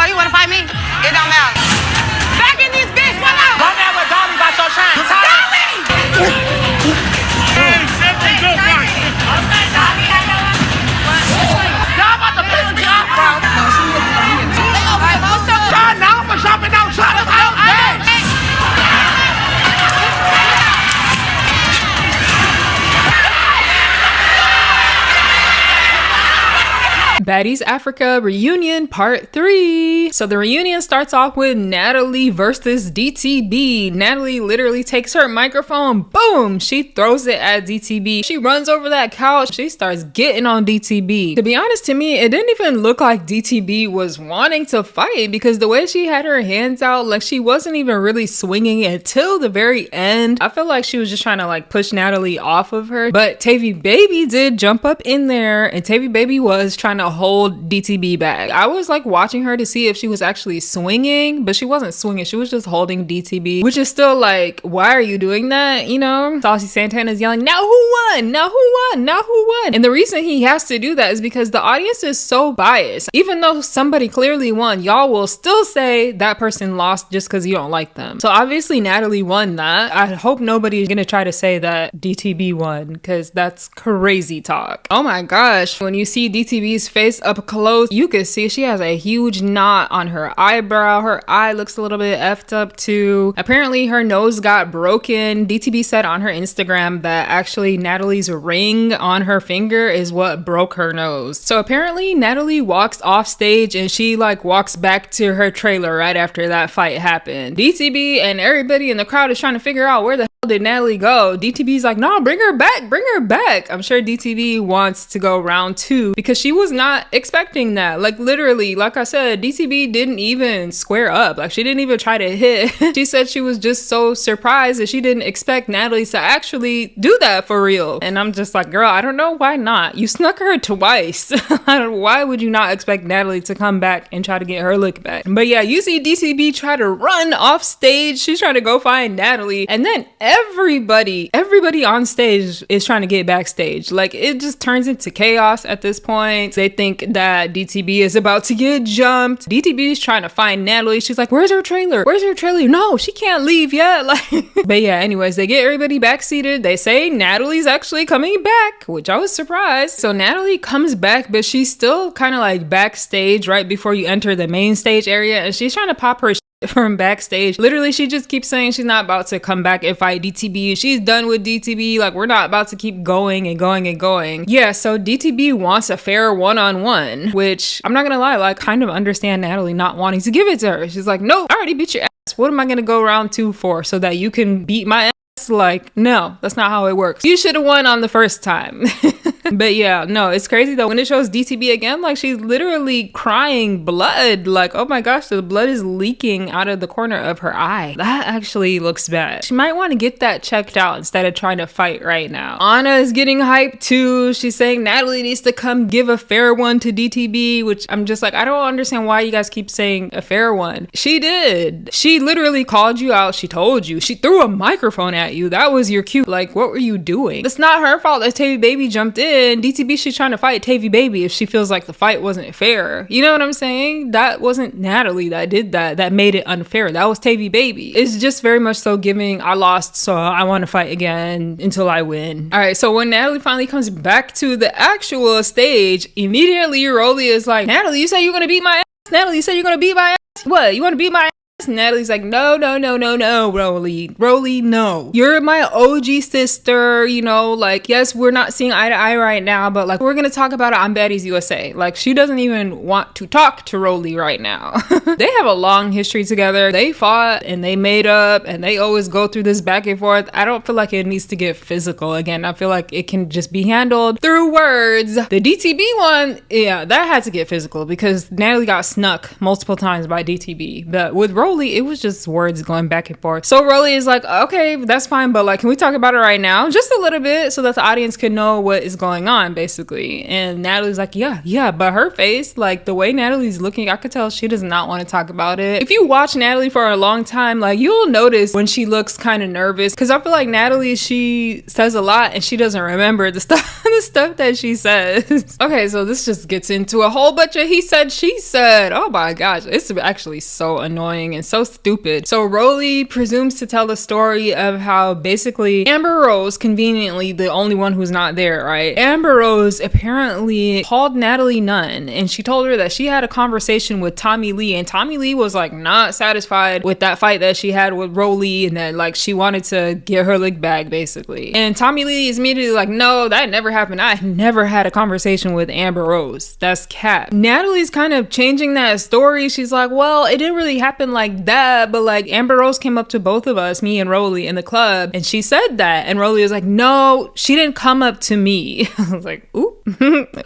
Oh, you wanna fight me? It don't matter. Back in this bitch, what up? Run that with Dolly about your shine. Dolly! Hey, simple good fight. Y'all about to piss me off, bro. Y'all now for jumping out, shut up out. Baddies Africa reunion part 3. So the reunion starts off with Natalie versus DTB. Natalie literally takes her microphone, boom, she throws it at DTB. She runs over that couch, she starts getting on DTB. To be honest, to me, it didn't even look like DTB was wanting to fight, because the way she had her hands out, like she wasn't even really swinging until the very end. I feel like she was just trying to like push Natalie off of her. But Tavy Baby did jump up in there, and Tavy Baby was trying to hold DTB back. I was like watching her to see if she was actually swinging, but she wasn't swinging. She was just holding DTB, which is still like, why are you doing that? You know, Saucy Santana's yelling, now who won? Now who won? Now who won? And the reason he has to do that is because the audience is so biased. Even though somebody clearly won, y'all will still say that person lost just because you don't like them. So obviously Natalie won that. I hope nobody's gonna try to say that DTB won, because that's crazy talk. Oh my gosh, when you see DTB's face up close, you can see she has a huge knot on her eyebrow. Her eye looks a little bit effed up too. Apparently her nose got broken. DTB said on her Instagram that actually Natalie's ring on her finger is what broke her nose. So apparently Natalie walks off stage and she like walks back to her trailer right after that fight happened. DTB and everybody in the crowd is trying to figure out where the hell did Natalie go. DTB's like, no, bring her back, bring her back. I'm sure DTB wants to go round 2 because she was not expecting that. Like literally, like I said, DTB didn't even square up. Like she didn't even try to hit. She said she was just so surprised that she didn't expect Natalie to actually do that for real. And I'm just like, girl, I don't know why not. You snuck her twice. Why would you not expect Natalie to come back and try to get her look back? But yeah, you see DTB try to run off stage. She's trying to go find Natalie, and then everybody on stage is trying to get backstage. Like it just turns into chaos at this point. They think that DTB is about to get jumped. DTB is trying to find Natalie. She's like, where's her trailer? Where's her trailer? No, she can't leave yet. Like, but yeah, anyways, they get everybody back seated. They say Natalie's actually coming back, which I was surprised. So Natalie comes back, but she's still kind of like backstage right before you enter the main stage area, and she's trying to pop her from backstage. Literally, she just keeps saying she's not about to come back and fight DTB. She's done with DTB. Like, we're not about to keep going and going and going. Yeah, so DTB wants a fair one-on-one, which I'm not gonna lie, like, kind of understand Natalie not wanting to give it to her. She's like, no, I already beat your ass. What am I gonna go round 2 for? So that you can beat my ass? Like, no, that's not how it works. You should have won on the first time. But yeah, no, it's crazy though. When it shows DTB again, like she's literally crying blood. Like, oh my gosh, the blood is leaking out of the corner of her eye. That actually looks bad. She might want to get that checked out instead of trying to fight right now. Anna is getting hyped too. She's saying Natalie needs to come give a fair one to DTB, which I'm just like, I don't understand why you guys keep saying a fair one. She did. She literally called you out. She told you. She threw a microphone at you. That was your cue. Like, what were you doing? It's not her fault that Tavy Baby jumped in. DTB, she's trying to fight Tavy Baby if she feels like the fight wasn't fair. You know what I'm saying? That wasn't Natalie that did that. That made it unfair. That was Tavy Baby. It's just very much so giving, I lost, so I want to fight again until I win. All right, so when Natalie finally comes back to the actual stage, immediately Rolley is like, Natalie, you said you're gonna beat my ass? Natalie, you said you're gonna beat my ass? What? You want to beat my ass? Natalie's like, no, Rolley, no. You're my OG sister, you know, like, yes, we're not seeing eye to eye right now, but like, we're gonna talk about it on Baddies USA. Like, she doesn't even want to talk to Rolley right now. They have a long history together. They fought and they made up and they always go through this back and forth. I don't feel like it needs to get physical again. I feel like it can just be handled through words. The DTB one, yeah, that had to get physical because Natalie got snuck multiple times by DTB. But with Rolley, Rolley, it was just words going back and forth. So Rolley is like, okay, that's fine, but like, can we talk about it right now? Just a little bit so that the audience can know what is going on, basically. And Natalie's like, yeah, but her face, like the way Natalie's looking, I could tell she does not want to talk about it. If you watch Natalie for a long time, like you'll notice when she looks kind of nervous, because I feel like Natalie, she says a lot and she doesn't remember the stuff that she says. Okay, so this just gets into a whole bunch of he said, she said. Oh my gosh, it's actually so annoying and so stupid. So Rolley presumes to tell the story of how basically Amber Rose, conveniently the only one who's not there, right? Amber Rose apparently called Natalie Nunn and she told her that she had a conversation with Tommy Lee, and Tommy Lee was like not satisfied with that fight that she had with Rolley, and that like she wanted to get her lick back basically. And Tommy Lee is immediately like, no, that never happened. I never had a conversation with Amber Rose. That's cap. Natalie's kind of changing that story. She's like, well, it didn't really happen like that, but like Amber Rose came up to both of us, me and Rolley, in the club, and she said that. And Rolley was like, no, she didn't come up to me. I was like,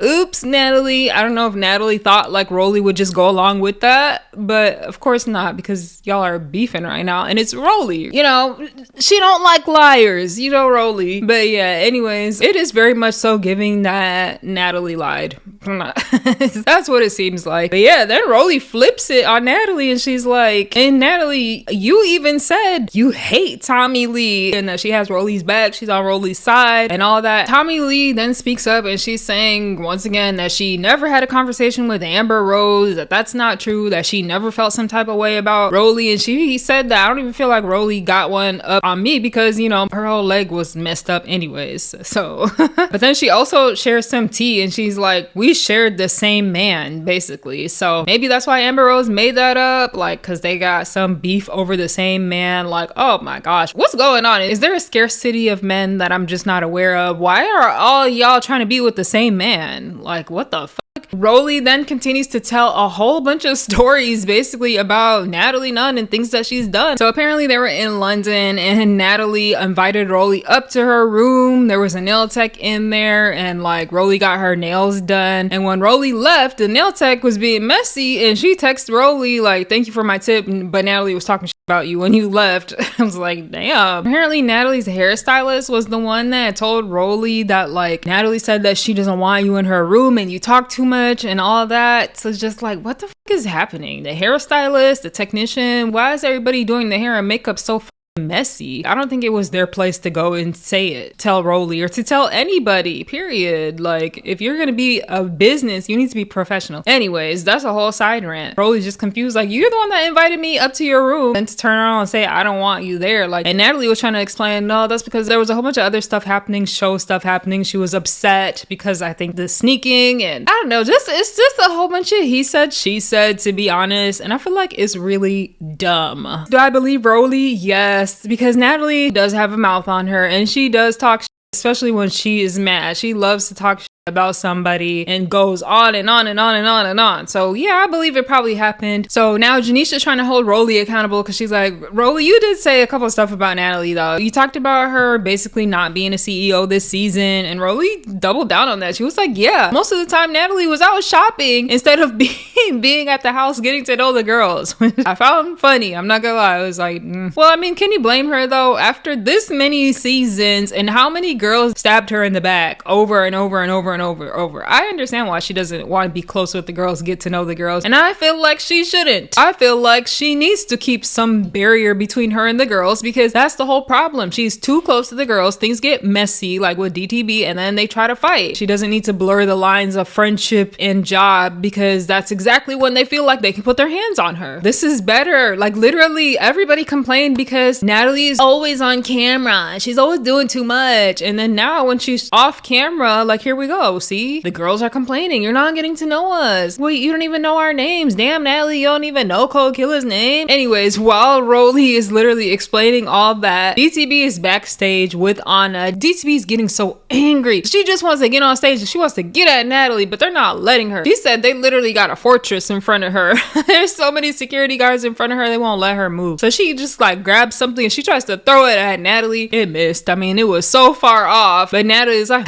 oops, Natalie. I don't know if Natalie thought like Rolley would just go along with that, but of course not, because y'all are beefing right now and it's Rolley. You know, she don't like liars, you know, Rolley. But yeah, anyways, it is very much so giving that Natalie lied. That's what it seems like. But yeah, then Rolley flips it on Natalie and she's like, and Natalie, you even said you hate Tommy Lee and that she has Rolley's back, she's on Rolley's side and all that. Tommy Lee then speaks up and she's saying once again that she never had a conversation with Amber Rose, that that's not true, that she never felt some type of way about Rolley, and she said that I don't even feel like Rolley got one up on me because, you know, her whole leg was messed up anyways. So but then she also shares some tea and she's like, we shared the same man basically. So maybe that's why Amber Rose made that up, like because they got some beef over the same man. Like, oh my gosh, what's going on? Is there a scarcity of men that I'm just not aware of? Why are all y'all trying to be with the same man? Like, what the fuck? Rolley then continues to tell a whole bunch of stories basically about Natalie Nunn and things that she's done. So apparently they were in London and Natalie invited Rolley up to her room. There was a nail tech in there and like Rolley got her nails done. And when Rolley left, the nail tech was being messy and she texted Rolley like, thank you for my tip, but Natalie was talking shit about you when you left. I was like, damn. Apparently Natalie's hairstylist was the one that told Rolley that like Natalie said that she doesn't want you in her room and you talk too much and all that. So it's just like, what the fuck is happening? The hairstylist, the technician, why is everybody doing the hair and makeup so messy? I don't think it was their place to go and say it, tell Rolley, or to tell anybody, period. Like, if you're gonna be a business, you need to be professional. Anyways, that's a whole side rant. Rolley's just confused, like, you're the one that invited me up to your room, and to turn around and say, I don't want you there. Like, and Natalie was trying to explain, no, that's because there was a whole bunch of other stuff happening, show stuff happening. She was upset because I think the sneaking and I don't know, it's just a whole bunch of he said, she said, to be honest. And I feel like it's really dumb. Do I believe Rolley? Yes. Because Natalie does have a mouth on her and she does talk shit, especially when she is mad. She loves to talk shit about somebody and goes on and on and on and on and on. So yeah, I believe it probably happened. So now Janisha's trying to hold Rolley accountable because she's like, Rolley, you did say a couple of stuff about Natalie though. You talked about her basically not being a CEO this season, and Rolley doubled down on that. She was like, yeah, most of the time Natalie was out shopping instead of being at the house getting to know the girls, which I found funny. I'm not gonna lie. I was like, well, I mean, can you blame her though? After this many seasons and how many girls stabbed her in the back over and over and over and over. I understand why she doesn't want to be close with the girls, get to know the girls, and I feel like she shouldn't. I feel like she needs to keep some barrier between her and the girls, because that's the whole problem. She's too close to the girls, things get messy like with DTB, and then they try to fight. She doesn't need to blur the lines of friendship and job, because that's exactly when they feel like they can put their hands on her. This is better. Like literally everybody complained because Natalie is always on camera, she's always doing too much, and then now when she's off camera, like here we go. See, the girls are complaining, you're not getting to know us. Wait, you don't even know our names. Damn, Natalie, you don't even know Kold Killa's name. Anyways, while Rolley is literally explaining all that, DTB is backstage with Anna. DTB is getting so angry. She just wants to get on stage and she wants to get at Natalie, but they're not letting her. She said they literally got a fortress in front of her. There's so many security guards in front of her, they won't let her move. So she just like grabs something and she tries to throw it at Natalie. It missed. I mean, it was so far off, but Natalie's like,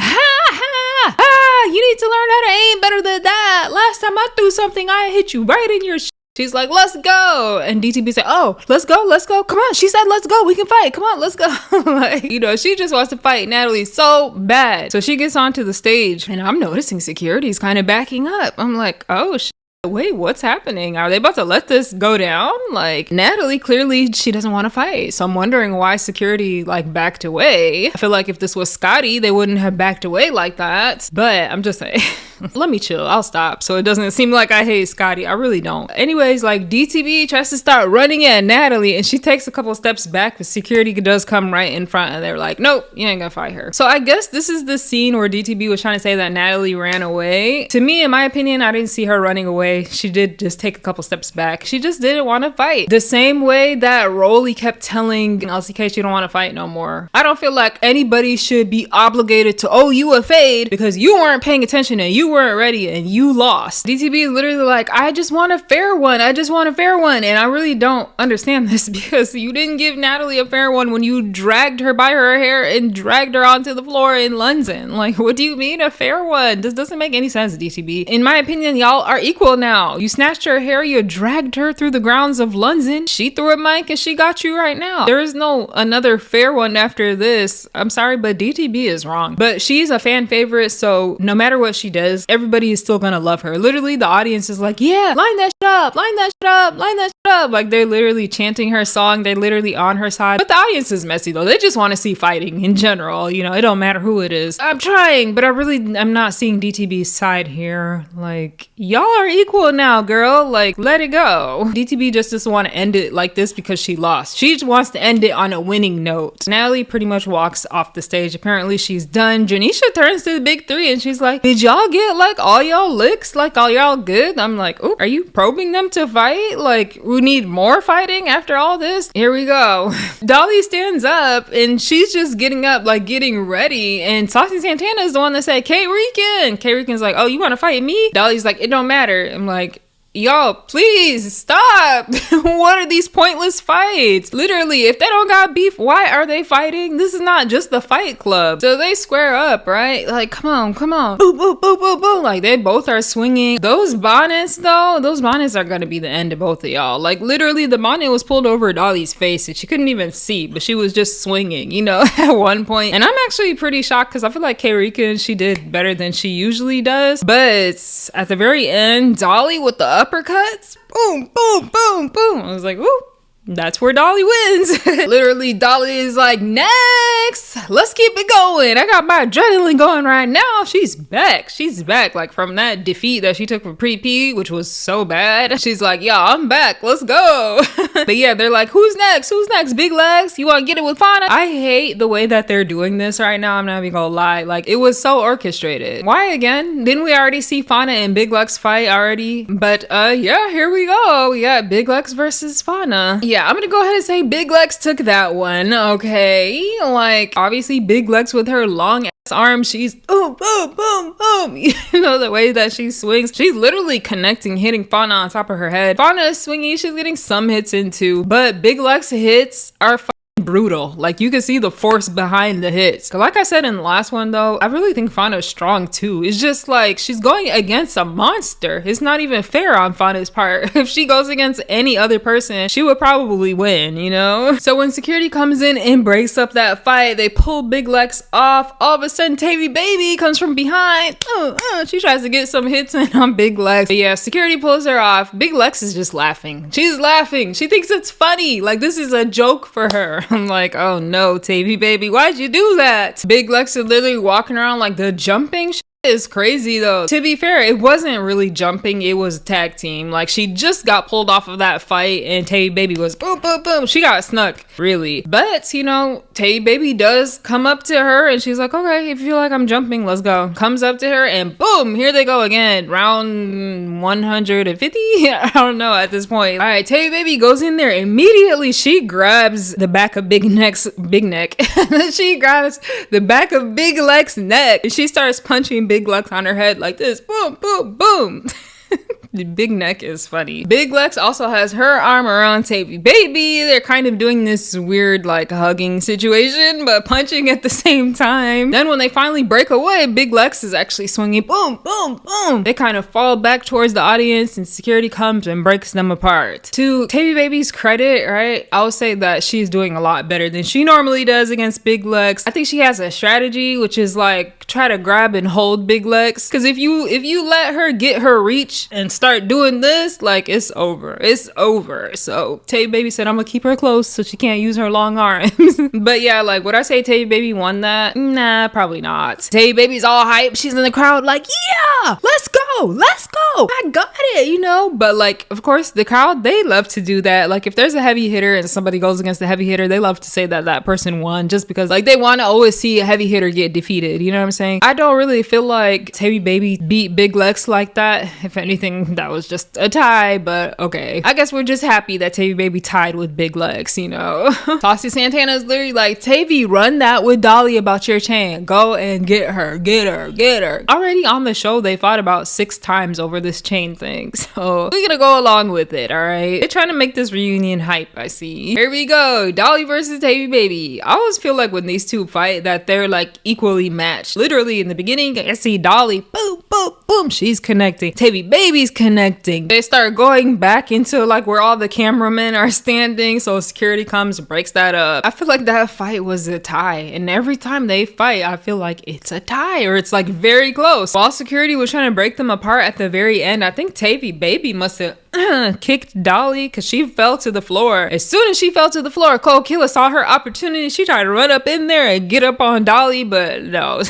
you need to learn how to aim better than that. Last time I threw something, I hit you right in your She's like, let's go. And DTB said, oh, let's go. Come on. She said, let's go. We can fight. Come on, let's go. Like, you know, she just wants to fight Natalie so bad. So she gets onto the stage and I'm noticing security's kind of backing up. I'm like, oh, wait, what's happening? Are they about to let this go down? Like, Natalie, clearly she doesn't want to fight. So I'm wondering why security like backed away. I feel like if this was Scotty, they wouldn't have backed away like that. But I'm just saying, let me chill. I'll stop. So it doesn't seem like I hate Scotty. I really don't. Anyways, like DTB tries to start running at Natalie and she takes a couple steps back, but security does come right in front and they're like, nope, you ain't gonna fight her. So I guess this is the scene where DTB was trying to say that Natalie ran away. To me, in my opinion, I didn't see her running away. She did just take a couple steps back. She just didn't want to fight. The same way that Rolley kept telling LCK she don't want to fight no more. I don't feel like anybody should be obligated to owe you a fade because you weren't paying attention and you weren't ready and you lost. DTB is literally like, I just want a fair one. I just want a fair one. And I really don't understand this because you didn't give Natalie a fair one when you dragged her by her hair and dragged her onto the floor in London. Like, what do you mean a fair one? This doesn't make any sense, DTB. In my opinion, y'all are equal now. You snatched her hair, you dragged her through the grounds of London. She threw a mic and she got you right now. There is no another fair one after this. I'm sorry, but DTB is wrong. But she's a fan favorite, so no matter what she does, everybody is still gonna love her. Literally, the audience is like, yeah, line that shit up, line that shit up, line that shit up. Like, they're literally chanting her song. They're literally on her side. But the audience is messy though. They just want to see fighting in general. You know, it don't matter who it is. I'm trying, but I'm not seeing DTB's side here. Like, y'all are equal now, girl. Like, let it go. DTB just doesn't want to end it like this because she lost. She just wants to end it on a winning note. Natalie pretty much walks off the stage. Apparently she's done. Janisha turns to the big three and she's like, did y'all get like all y'all licks? Like, all y'all good? I'm like, oh, are you probing them to fight? Like, we need more fighting after all this? Here we go. Dolly stands up and she's just getting up, like getting ready. And Saucy Santana is the one that said, K-Rican. K-Rican's like, oh, you want to fight me? Dolly's like, it don't matter. I'm like, y'all, please stop. What are these pointless fights? Literally, if they don't got beef, why are they fighting? This is not just the fight club. So they square up, right? Like, come on. Boo, boo, boo, boo, boo. Like, they both are swinging. Those bonnets, though, those bonnets are gonna be the end of both of y'all. Like, literally, the bonnet was pulled over Dolly's face and she couldn't even see, but she was just swinging, you know, at one point. And I'm actually pretty shocked because I feel like K-Rican, she did better than she usually does. But at the very end, Dolly with the uppercuts, boom, boom, boom, boom. I was like, ooh, that's where Dolly wins. Literally, Dolly is like, next, let's keep it going. I got my adrenaline going right now. She's back. She's back. Like, from that defeat that she took from Pre-P, which was so bad. She's like, yeah, I'm back. Let's go. But yeah, they're like, who's next? Who's next? Big Lex? You want to get it with Fanna? I hate the way that they're doing this right now. I'm not even gonna lie. Like, it was so orchestrated. Why again? Didn't we already see Fanna and Big Lex fight already? But yeah, here we go. We got Big Lex versus Fanna. Yeah, I'm gonna go ahead and say Big Lex took that one, okay? Like, obviously Big Lex with her long ass arms, she's boom, boom, boom, boom. You know, the way that she swings, she's literally connecting, hitting Fanna on top of her head. Fanna is swinging, she's getting some hits in too, but Big Lex hits are brutal. Like, you can see the force behind the hits. Like I said in the last one though, I really think Fanna is strong too. It's just like she's going against a monster. It's not even fair on Fanna's part. If she goes against any other person, she would probably win, you know? So when security comes in and breaks up that fight, they pull Big Lex off. All of a sudden, Tavy Baby comes from behind. She tries to get some hits in on Big Lex. But yeah, security pulls her off. Big Lex is just laughing. She's laughing. She thinks it's funny. Like, this is a joke for her. I'm like, oh no, Tavy Baby, why'd you do that? Big Lex is literally walking around like the jumping shit is crazy though. To be fair, it wasn't really jumping, it was tag team. Like, she just got pulled off of that fight and Tavy Baby was boom, boom, boom. She got snuck, really. But, you know, Tavy Baby does come up to her and she's like, okay, if you feel like I'm jumping, let's go. Comes up to her and boom, here they go again. Round 150? I don't know at this point. All right, Tavy Baby goes in there. Immediately, she grabs the back of Big neck. She grabs the back of Big Lex's neck and she starts punching Big Lex on her head like this. Boom, boom, boom. The big neck is funny. Big Lex also has her arm around Tavy Baby. They're kind of doing this weird like hugging situation, but punching at the same time. Then when they finally break away, Big Lex is actually swinging, boom, boom, boom. They kind of fall back towards the audience and security comes and breaks them apart. To Tavy Baby's credit, right, I would say that she's doing a lot better than she normally does against Big Lex. I think she has a strategy, which is like try to grab and hold Big Lex, because if you let her get her reach and start doing this, like it's over. So Tavy Baby said, I'm gonna keep her close so she can't use her long arms. But yeah, like would I say Tavy Baby won that? Nah, probably not. Tavy Baby's all hype, she's in the crowd like, yeah, let's go, I got it, you know. But like, of course, the crowd, they love to do that. Like if there's a heavy hitter and somebody goes against the heavy hitter, they love to say that that person won, just because like they want to always see a heavy hitter get defeated, you know what I'm saying? I don't really feel like Tavy Baby beat Big Lex like that. If anything, that was just a tie, but okay. I guess we're just happy that Tavy Baby tied with Big Lex, you know. Saucy Santana's literally like, Tavy, run that with Dolly about your chain. Go and get her. Already on the show, they fought about 6 times over this chain thing, so we're gonna go along with it, all right? They're trying to make this reunion hype, I see. Here we go, Dolly versus Tavy Baby. I always feel like when these two fight that they're like equally matched. Literally in the beginning, I see Dolly, boom, boom, boom, she's connecting. Tavy Baby's connecting. They start going back into like where all the cameramen are standing, so security comes and breaks that up. I feel like that fight was a tie, and every time they fight, I feel like it's a tie or it's like very close. While security was trying to break them apart at the very end, I think Tavy Baby must have kicked Dolly because she fell to the floor. As soon as she fell to the floor, Kold Killa saw her opportunity. She tried to run up in there and get up on Dolly, but no,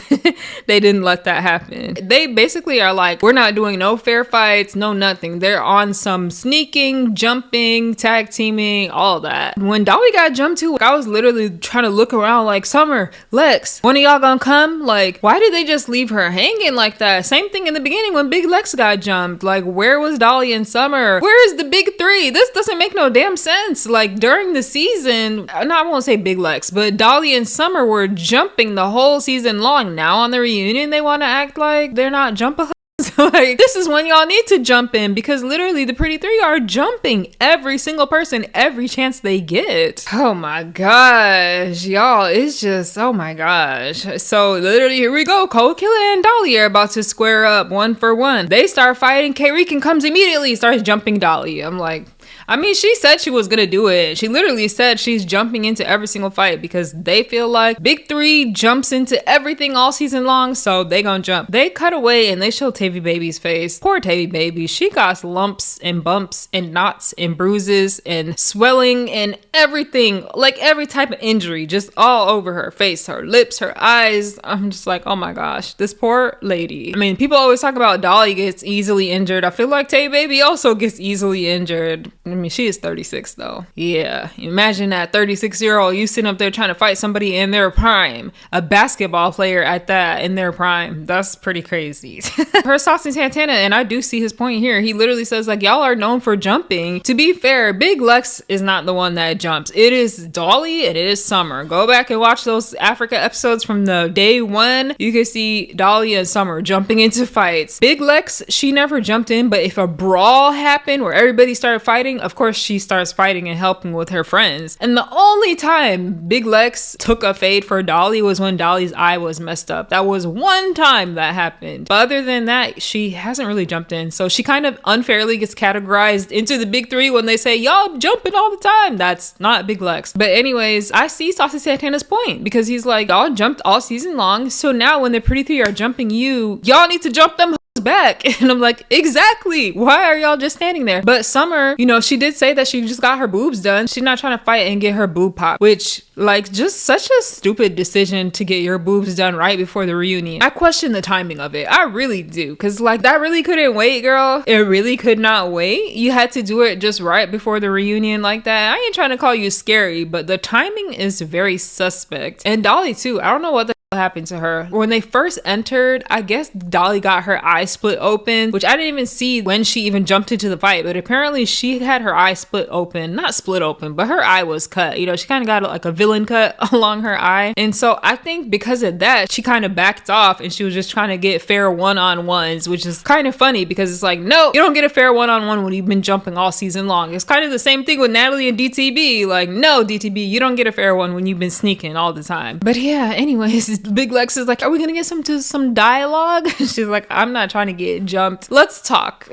they didn't let that happen. They basically are like, we're not doing no fair fights, no nothing. They're on some sneaking, jumping, tag teaming, all that. When Dolly got jumped to, I was literally trying to look around like, Summer, Lex, one of y'all gonna come? Like, why did they just leave her hanging like that? Same thing in the beginning when Big Lex got jumped. Like, where was Dolly and Summer? Where is the big three? This doesn't make no damn sense. Like during the season, no, I won't say Big Lex, but Dolly and Summer were jumping the whole season long. Now on the reunion, they want to act like they're not jump-a-hoes. Like, this is when y'all need to jump in, because literally the pretty three are jumping every single person every chance they get. Oh my gosh, y'all, it's just, oh my gosh. So literally here we go, Kold, Killa, and Dolly are about to square up 1 for 1. They start fighting, K-Rican comes immediately, starts jumping Dolly. I'm like, I mean, she said she was gonna do it. She literally said she's jumping into every single fight because they feel like Big Three jumps into everything all season long, so they gonna jump. They cut away and they show Tavy Baby's face. Poor Tavy Baby. She got lumps and bumps and knots and bruises and swelling and everything, like every type of injury, just all over her face, her lips, her eyes. I'm just like, oh my gosh, this poor lady. I mean, people always talk about Dolly gets easily injured. I feel like Tavy Baby also gets easily injured. I mean, she is 36 though. Yeah, imagine that 36-year-old, you sitting up there trying to fight somebody in their prime, a basketball player at that, in their prime. That's pretty crazy. Her Saucy Santana, and I do see his point here. He literally says like, y'all are known for jumping. To be fair, Big Lex is not the one that jumps. It is Dolly and it is Summer. Go back and watch those Africa episodes from the day 1. You can see Dolly and Summer jumping into fights. Big Lex, she never jumped in, but if a brawl happened where everybody started fighting, of course she starts fighting and helping with her friends. And the only time Big Lex took a fade for Dolly was when Dolly's eye was messed up. That was one time that happened. But other than that, she hasn't really jumped in. So she kind of unfairly gets categorized into the Big Three when they say, y'all jumping all the time. That's not Big Lex. But anyways, I see Saucy Santana's point, because he's like, y'all jumped all season long. So now when the pretty three are jumping you, y'all need to jump them back. And I'm like, exactly, why are y'all just standing there? But Summer, you know, she did say that she just got her boobs done. She's not trying to fight and get her boob popped, which, like, just such a stupid decision to get your boobs done right before the reunion. I question the timing of it. I really do, because like, that really couldn't wait, girl. It really could not wait. You had to do it just right before the reunion like that. I ain't trying to call you scary, but the timing is very suspect. And Dolly too, I don't know what the happened to her. When they first entered, I guess Dolly got her eye split open, which I didn't even see when she even jumped into the fight, but apparently she had her eye split open, not split open, but her eye was cut. You know, she kind of got like a villain cut along her eye. And so I think because of that, she kind of backed off and she was just trying to get fair one-on-ones, which is kind of funny because it's like, no, you don't get a fair one-on-one when you've been jumping all season long. It's kind of the same thing with Natalie and DTB. Like, no, DTB, you don't get a fair one when you've been sneaking all the time. But yeah, anyways, Big Lex is like, are we gonna get some dialogue? She's like, I'm not trying to get jumped. Let's talk.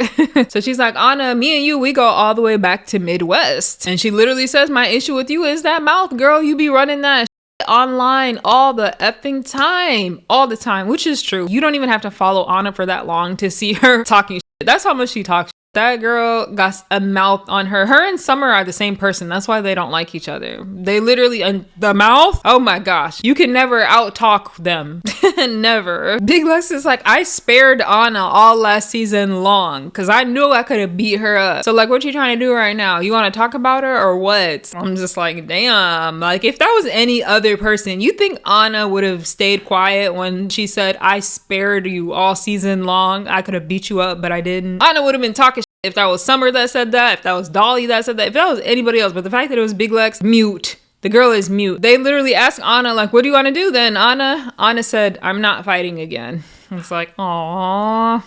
So she's like, Anna, me and you, we go all the way back to Midwest. And she literally says, my issue with you is that mouth, girl. You be running that online all the effing time, all the time, which is true. You don't even have to follow Anna for that long to see her talking shit. That's how much she talks. That girl got a mouth on her. Her and Summer are the same person. That's why they don't like each other. They literally, and the mouth, oh my gosh, you can never out-talk them. Never. Big Lex is like, I spared Anna all last season long because I knew I could have beat her up. So like, what you trying to do right now? You want to talk about her or what? I'm just like, damn. Like, if that was any other person, you think Anna would have stayed quiet when she said, I spared you all season long. I could have beat you up, but I didn't. Anna would have been talking if that was Summer that said that, if that was Dolly that said that, if that was anybody else. But the fact that it was Big Lex, mute. The girl is mute. They literally asked Anna, like, what do you want to do then, Anna? Anna said, I'm not fighting again. It's like, aww.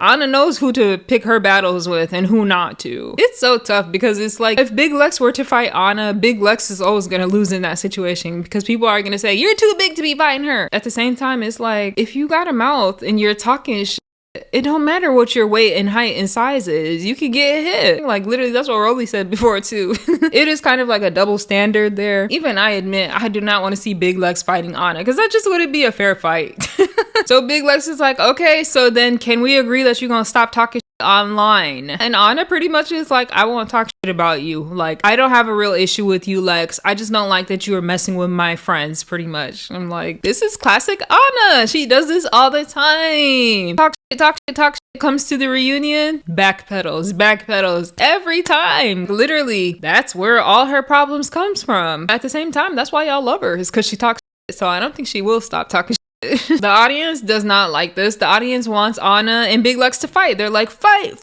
Anna knows who to pick her battles with and who not to. It's so tough because it's like, if Big Lex were to fight Anna, Big Lex is always going to lose in that situation because people are going to say, you're too big to be fighting her. At the same time, it's like, if you got a mouth and you're talking shit, it don't matter what your weight and height and size is. You could get hit. Like, literally, that's what Rolley said before, too. It is kind of like a double standard there. Even I admit, I do not want to see Big Lex fighting Anna because that just wouldn't be a fair fight. So Big Lex is like, okay, so then can we agree that you're going to stop talking online? And Anna pretty much is like, I won't talk shit about you. Like, I don't have a real issue with you, Lex. I just don't like that you are messing with my friends, pretty much. I'm like, this is classic Anna. She does this all the time. Talk shit, comes to the reunion, backpedals every time. Literally, that's where all her problems comes from. At the same time, that's why y'all love her, is because she talks shit. So I don't think she will stop talking shit. The audience does not like this. The audience wants Anna and Big Lex to fight. They're like, fight.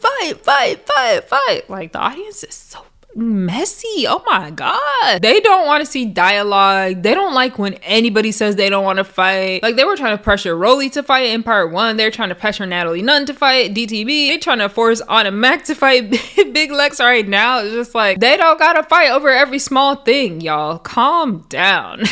Like, the audience is so messy. Oh my god. They don't want to see dialogue. They don't like when anybody says they don't want to fight. Like, they were trying to pressure Rolley to fight in part 1. They're trying to pressure Natalie Nunn to fight DTB. They're trying to force Anna Mac to fight Big Lex right now. It's just like, they don't gotta fight over every small thing, y'all. Calm down.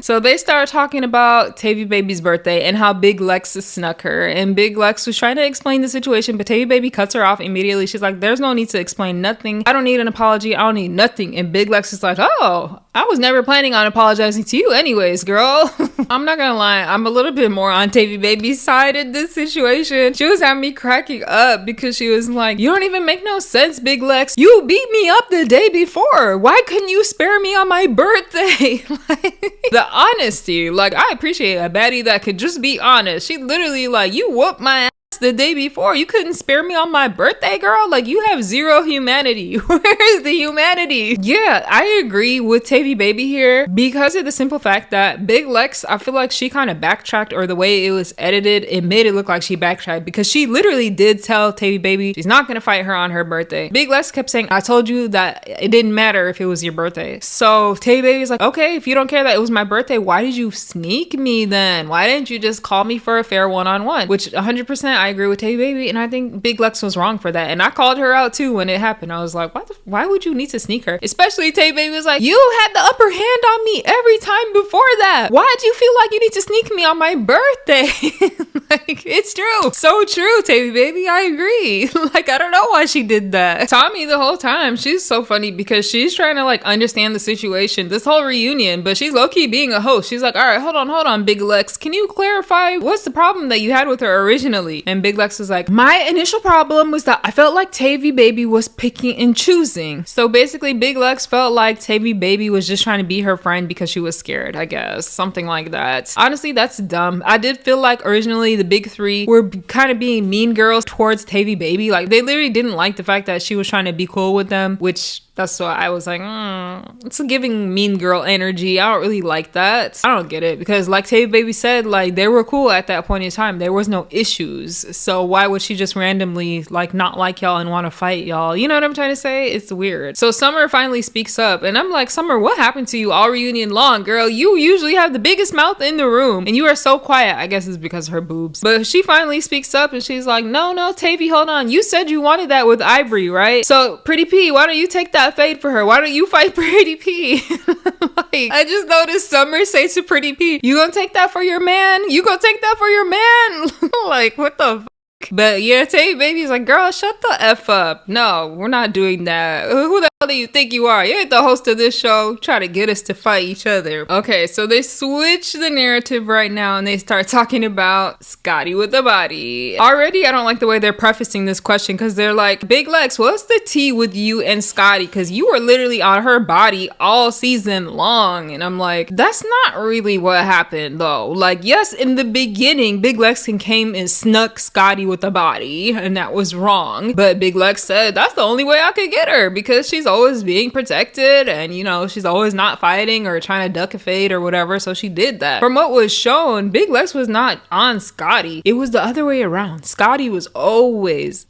So they start talking about Tavy Baby's birthday and how Big Lex snuck her. And Big Lex was trying to explain the situation, but Tavy Baby cuts her off immediately. She's like, there's no need to explain nothing. I don't need an apology. I don't need nothing. And Big Lex is like, oh, I was never planning on apologizing to you anyways, girl. I'm not gonna lie, I'm a little bit more on Tavy Baby's side in this situation. She was having me cracking up because she was like, you don't even make no sense, Big Lex. You beat me up the day before. Why couldn't you spare me on my birthday? Like, the honesty, like, I appreciate a baddie that could just be honest. She literally like, you whooped my ass the day before. You couldn't spare me on my birthday, girl. Like, you have zero humanity. Where is the humanity? Yeah, I agree with Tavy Baby here because of the simple fact that Big Lex, I feel like she kind of backtracked, or the way it was edited, it made it look like she backtracked because she literally did tell Tavy Baby she's not gonna fight her on her birthday. Big Lex kept saying, I told you that it didn't matter if it was your birthday. So Tavy Baby's like, okay, if you don't care that it was my birthday, why did you sneak me then? Why didn't you just call me for a fair one-on-one? Which 100% I agree with Tavy Baby, and I think Big Lex was wrong for that. And I called her out too when it happened. I was like, why would you need to sneak her? Especially Tavy Baby was like, you had the upper hand on me every time before that. Why do you feel like you need to sneak me on my birthday? Like, it's true. So true, Tavy Baby. I agree. Like, I don't know why she did that. Tommy, the whole time, she's so funny because she's trying to like understand the situation, this whole reunion, but she's low-key being a host. She's like, all right, hold on, Big Lex. Can you clarify what's the problem that you had with her originally? And Big Lex was like, my initial problem was that I felt like Tavy Baby was picking and choosing. So basically, Big Lex felt like Tavy Baby was just trying to be her friend because she was scared, I guess. Something like that. Honestly, that's dumb. I did feel like originally the big three were kind of being mean girls towards Tavy Baby. Like, they literally didn't like the fact that she was trying to be cool with them, which That's why I was like, it's giving mean girl energy. I don't really like that. I don't get it because like Tavy Baby said, like they were cool at that point in time. There was no issues. So why would she just randomly like not like y'all and want to fight y'all? You know what I'm trying to say? It's weird. So Summer finally speaks up and I'm like, Summer, what happened to you all reunion long, girl? You usually have the biggest mouth in the room and you are so quiet. I guess it's because of her boobs. But she finally speaks up and she's like, no, Tavy, hold on. You said you wanted that with Ivory, right? So Pretty P, why don't you take that fade for her? Why don't you fight Pretty P? Like, I just noticed Summer say to Pretty P, you gonna take that for your man? You gonna take that for your man? Like, what the f? But yeah, Tavy Baby's like, girl, shut the F up. No, we're not doing that. Who the hell do you think you are? You ain't the host of this show. Try to get us to fight each other. Okay, so they switch the narrative right now and they start talking about Scotty with the body. Already, I don't like the way they're prefacing this question because they're like, Big Lex, what's the tea with you and Scotty? Because you were literally on her body all season long. And I'm like, that's not really what happened though. Like, yes, in the beginning, Big Lex came and snuck Scotty with the body and that was wrong, but Big Lex said that's the only way I could get her because she's always being protected and you know she's always not fighting or trying to duck a fade or whatever, so she did that. From what was shown, Big Lex was not on Scotty. It was the other way around. Scotty was always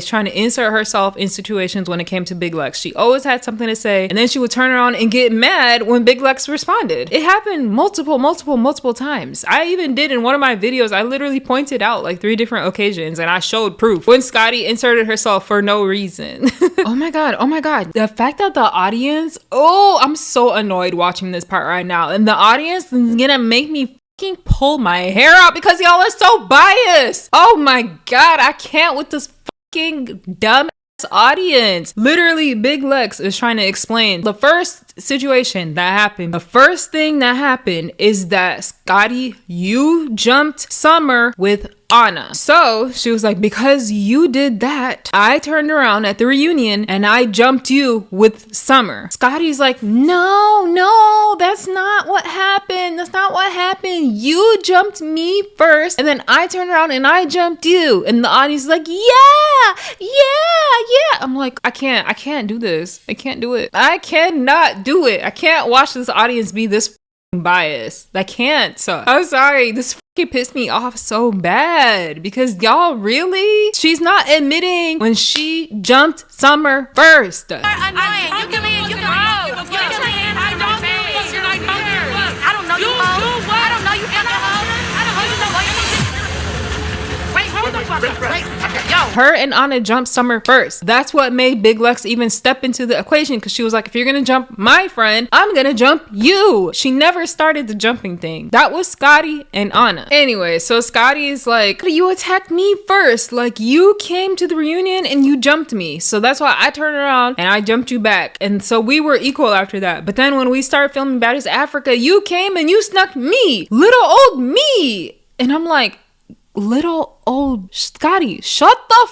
trying to insert herself in situations when it came to Big Lex. She always had something to say and then she would turn around and get mad when Big Lex responded. It happened multiple times. I even did in one of my videos, I literally pointed out like 3 different occasions and I showed proof when Scotty inserted herself for no reason. Oh my god. The fact that the audience, I'm so annoyed watching this part right now. And the audience is gonna make me fucking pull my hair out because y'all are so biased. Oh my god, I can't with this fucking dumb audience. Literally, Big Lex is trying to explain the first situation that happened. The first thing that happened is that Scotty, you jumped Summer with Anna. So she was like, because you did that, I turned around at the reunion and I jumped you with Summer. Scotty's like, no, that's not what happened. That's not what happened. You jumped me first and then I turned around and I jumped you. And the audience is like, yeah. I'm like, I can't do this. I can't do it. I cannot do it. I can't watch this audience be this biased. I can't. So I'm sorry. This pissed me off so bad because y'all really, she's not admitting when she jumped Summer first. Annoying. You can be, you can I don't know you, I don't know you, I don't know you, wait, hold the fuck up. Wait, yo. Her and Anna jumped Summer first. That's what made Big Lex even step into the equation because she was like, if you're gonna jump my friend, I'm gonna jump you. She never started the jumping thing. That was Scotty and Anna. Anyway, so Scotty is like, you attacked me first. Like, you came to the reunion and you jumped me. So that's why I turned around and I jumped you back. And so we were equal after that. But then when we started filming Baddies Africa, you came and you snuck me. Little old me. And I'm like, little old Scotty, shut the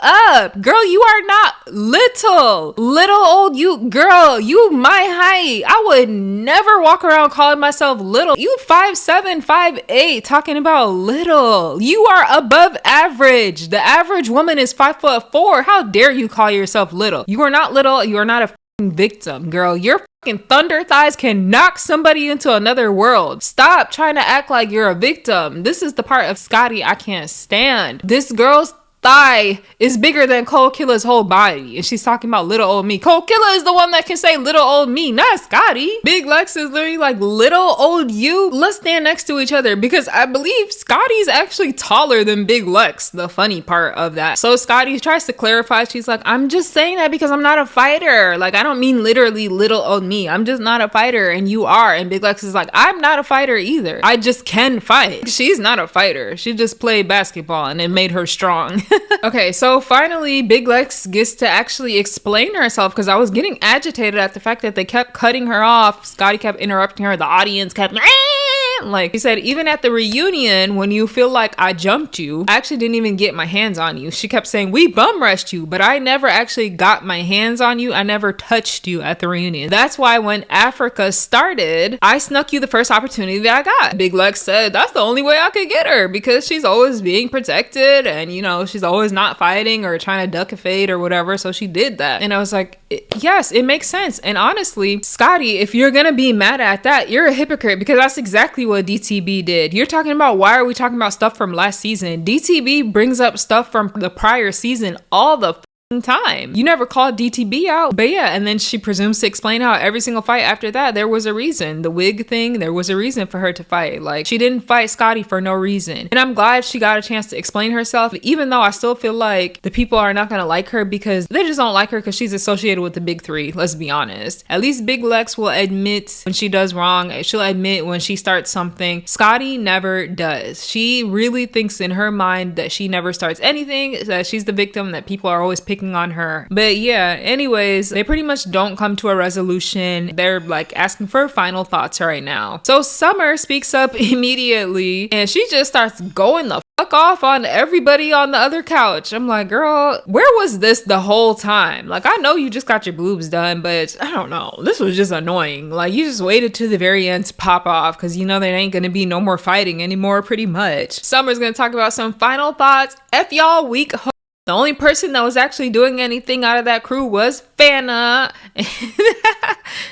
up, girl. You are not little old. You, girl, you my height. I would never walk around calling myself little. You 5'7", 5'8", talking about little. You are above average. The average woman is 5'4". How dare you call yourself little? You are not little. You are not a victim, girl. Your thunder thighs can knock somebody into another world. Stop trying to act like you're a victim. This is the part of Scotty I can't stand. This girl's thigh is bigger than Kold Killa's whole body. And she's talking about little old me. Kold Killa is the one that can say little old me, not Scotty. Big Lex is literally like, little old you? Let's stand next to each other because I believe Scotty's actually taller than Big Lex. The funny part of that. So Scotty tries to clarify. She's like, I'm just saying that because I'm not a fighter. Like, I don't mean literally little old me. I'm just not a fighter and you are. And Big Lex is like, I'm not a fighter either. I just can fight. She's not a fighter. She just played basketball and it made her strong. Okay, so finally Big Lex gets to actually explain herself because I was getting agitated at the fact that they kept cutting her off. Scotty kept interrupting her. The audience kept Like she said, even at the reunion, when you feel like I jumped you, I actually didn't even get my hands on you. She kept saying, we bum rushed you, but I never actually got my hands on you. I never touched you at the reunion. That's why when Africa started, I snuck you the first opportunity that I got. Big Lex said, that's the only way I could get her because she's always being protected and, you know, she's always not fighting or trying to duck a fade or whatever. So she did that. And I was like, yes, it makes sense. And honestly, Scotty, if you're gonna be mad at that, you're a hypocrite because that's exactly what DTB did. You're talking about, why are we talking about stuff from last season? DTB brings up stuff from the prior season all the time. You never called DTB out. But yeah, and then she presumes to explain how every single fight after that, there was a reason. The wig thing, there was a reason for her to fight. Like, she didn't fight Scotty for no reason. And I'm glad she got a chance to explain herself, even though I still feel like the people are not gonna like her because they just don't like her because she's associated with the big three. Let's be honest. At least Big Lex will admit when she does wrong. She'll admit when she starts something. Scotty never does. She really thinks in her mind that she never starts anything, that she's the victim, that people are always picking on her. But yeah, anyways, they pretty much don't come to a resolution. They're like asking for final thoughts right now. So Summer speaks up immediately and she just starts going the fuck off on everybody on the other couch. I'm like, girl, where was this the whole time? Like, I know you just got your boobs done, but I don't know. This was just annoying. Like, you just waited to the very end to pop off because you know there ain't gonna be no more fighting anymore, pretty much. Summer's gonna talk about some final thoughts. F y'all weak. The only person that was actually doing anything out of that crew was Fanna.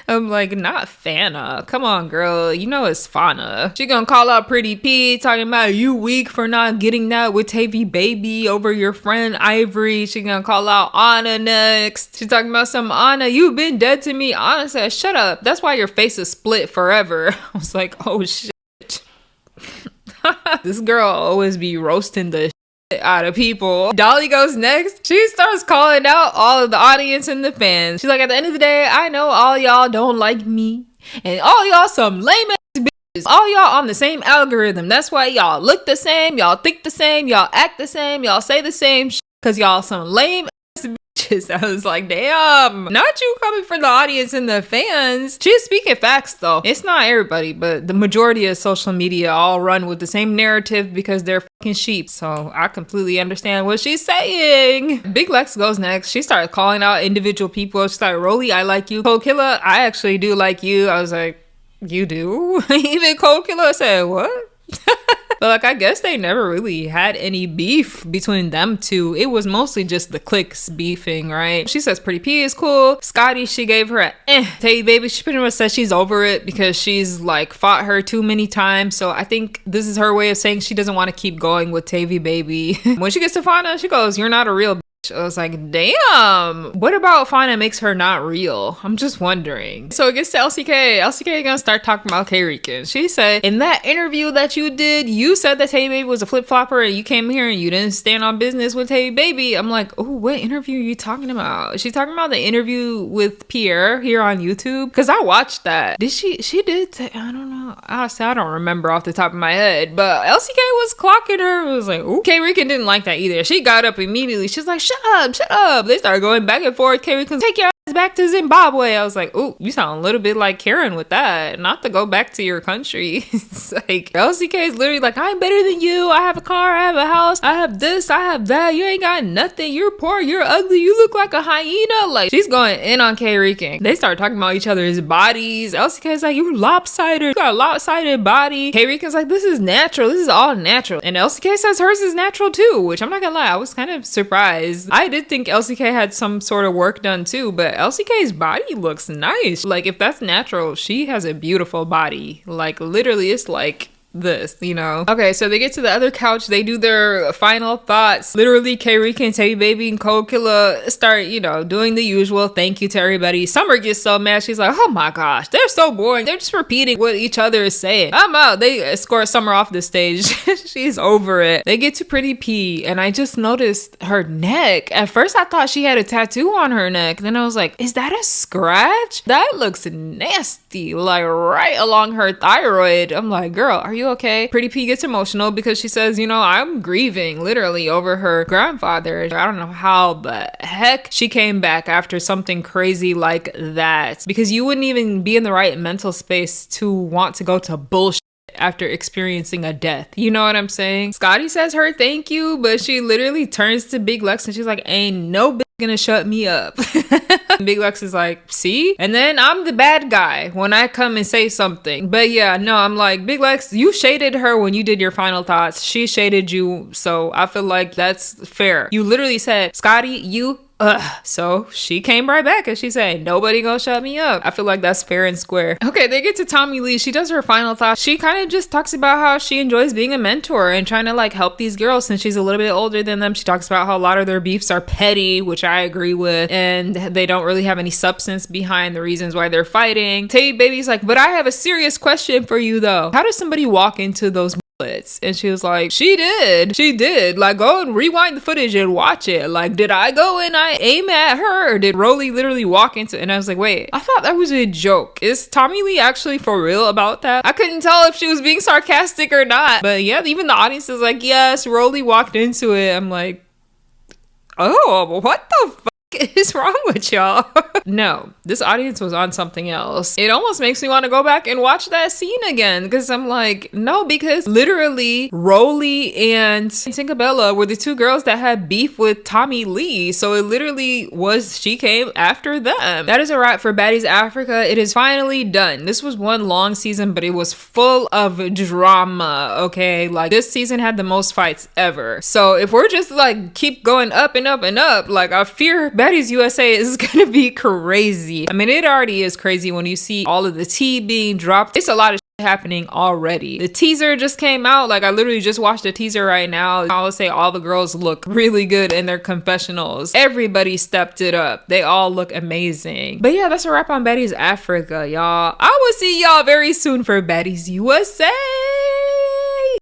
I'm like, not Fanna. Come on, girl. You know it's Fanna. She gonna call out Pretty P, talking about you weak for not getting that with Tavy Baby over your friend Ivory. She gonna call out Anna next. She's talking about some Anna, you've been dead to me. Anna said, shut up. That's why your face is split forever. I was like, oh shit. This girl always be roasting the out of people. Dolly goes next. She starts calling out all of the audience and the fans. She's like, at the end of the day, I know all y'all don't like me and all y'all some lame ass bitches. All y'all on the same algorithm. That's why y'all look the same, y'all think the same, y'all act the same, y'all say the same shit because y'all some lame ass bitches. I was like, damn, not you coming for the audience and the fans. She's speaking facts though. It's not everybody, but the majority of social media all run with the same narrative because they're fucking sheep. So I completely understand what she's saying. Big Lex goes next. She started calling out individual people. She's like, Rolley, I like you. Kold, Killa, I actually do like you. I was like, you do? Even Kold, Killa said, what? But like, I guess they never really had any beef between them two. It was mostly just the cliques beefing, right? She says Pretty P is cool. Scotty, she gave her a Tavy Baby. She pretty much says she's over it because she's like fought her too many times. So I think this is her way of saying she doesn't want to keep going with Tavy Baby. When she gets to Fanna, she goes, you're not a real I was like, damn, what about Fanna makes her not real? I'm just wondering. So it gets to LCK. LCK gonna start talking about K-Rican. She said, in that interview that you did, you said that Tavy Baby was a flip-flopper and you came here and you didn't stand on business with Tavy Baby. I'm like, oh, what interview are you talking about? She's talking about the interview with Pierre here on YouTube. Because I watched that. Did she did, I don't know. Honestly, I don't remember off the top of my head. But LCK was clocking her. It was like, ooh. K-Rican didn't like that either. She got up immediately. She's like, shut up. They started going back and forth. K-Rican, take your ass back to Zimbabwe. I was like, ooh, you sound a little bit like Karen with that. Not to go back to your country. It's like, LCK is literally like, I'm better than you. I have a car. I have a house. I have this. I have that. You ain't got nothing. You're poor. You're ugly. You look like a hyena. Like, she's going in on K-Rican. They start talking about each other's bodies. LCK is like, you lopsided. You got a lopsided body. K-Rican's like, this is natural. This is all natural. And LCK says hers is natural too, which I'm not gonna lie, I was kind of surprised. I did think LCK had some sort of work done too, but LCK's body looks nice. Like, if that's natural, she has a beautiful body. Like, literally, it's like this, you know? Okay, so they get to the other couch. They do their final thoughts. Literally, K-Rican, Tavy Baby, and Kold, Killa start, you know, doing the usual thank you to everybody. Summer gets so mad. She's like, oh my gosh, they're so boring. They're just repeating what each other is saying. I'm out. They escort Summer off the stage. She's over it. They get to Pretty P, and I just noticed her neck. At first, I thought she had a tattoo on her neck. Then I was like, is that a scratch? That looks nasty, like right along her thyroid. I'm like, girl, are you okay? Pretty P gets emotional because she says, you know, I'm grieving literally over her grandfather. I don't know how the heck she came back after something crazy like that, because you wouldn't even be in the right mental space to want to go to bullshit after experiencing a death. You know what I'm saying? Scotty says her thank you, but she literally turns to Big Lex and she's like, ain't no bitch gonna shut me up. Big Lex is like, see? And then I'm the bad guy when I come and say something. But yeah, no, I'm like, Big Lex, you shaded her when you did your final thoughts. She shaded you. So I feel like that's fair. You literally said, Scotty, you so she came right back and she said, nobody gonna shut me up. I feel like that's fair and square. Okay, they get to Tommy Lee. She does her final thought. She kind of just talks about how she enjoys being a mentor and trying to like help these girls since she's a little bit older than them. She talks about how a lot of their beefs are petty, which I agree with, and they don't really have any substance behind the reasons why they're fighting. Tavy Baby's like, but I have a serious question for you though. How does somebody walk into those bullets? And she was like, she did. Like, go and rewind the footage and watch it. Like, did I go and I aim at her, or did Rolley literally walk into? And I was like, wait, I thought that was a joke. Is Tommy Lee actually for real about that? I couldn't tell if she was being sarcastic or not. But yeah, even the audience is like, yes, Rolley walked into it. I'm like, oh, what the fuck is wrong with y'all? No, this audience was on something else. It almost makes me want to go back and watch that scene again, because I'm like, no, because literally Rolley and Tinkerbella were the two girls that had beef with Tommy Lee. So it literally was, she came after them. That is a wrap for Baddies Africa. It is finally done. This was one long season, but it was full of drama. Okay, like this season had the most fights ever. So if we're just like keep going up and up and up, like I fear Baddies USA is gonna be crazy. I mean, it already is crazy when you see all of the tea being dropped. It's a lot of shit happening already. The teaser just came out. Like I literally just watched the teaser right now. I would say all the girls look really good in their confessionals. Everybody stepped it up. They all look amazing. But yeah, that's a wrap on Baddies Africa, y'all. I will see y'all very soon for Baddies USA.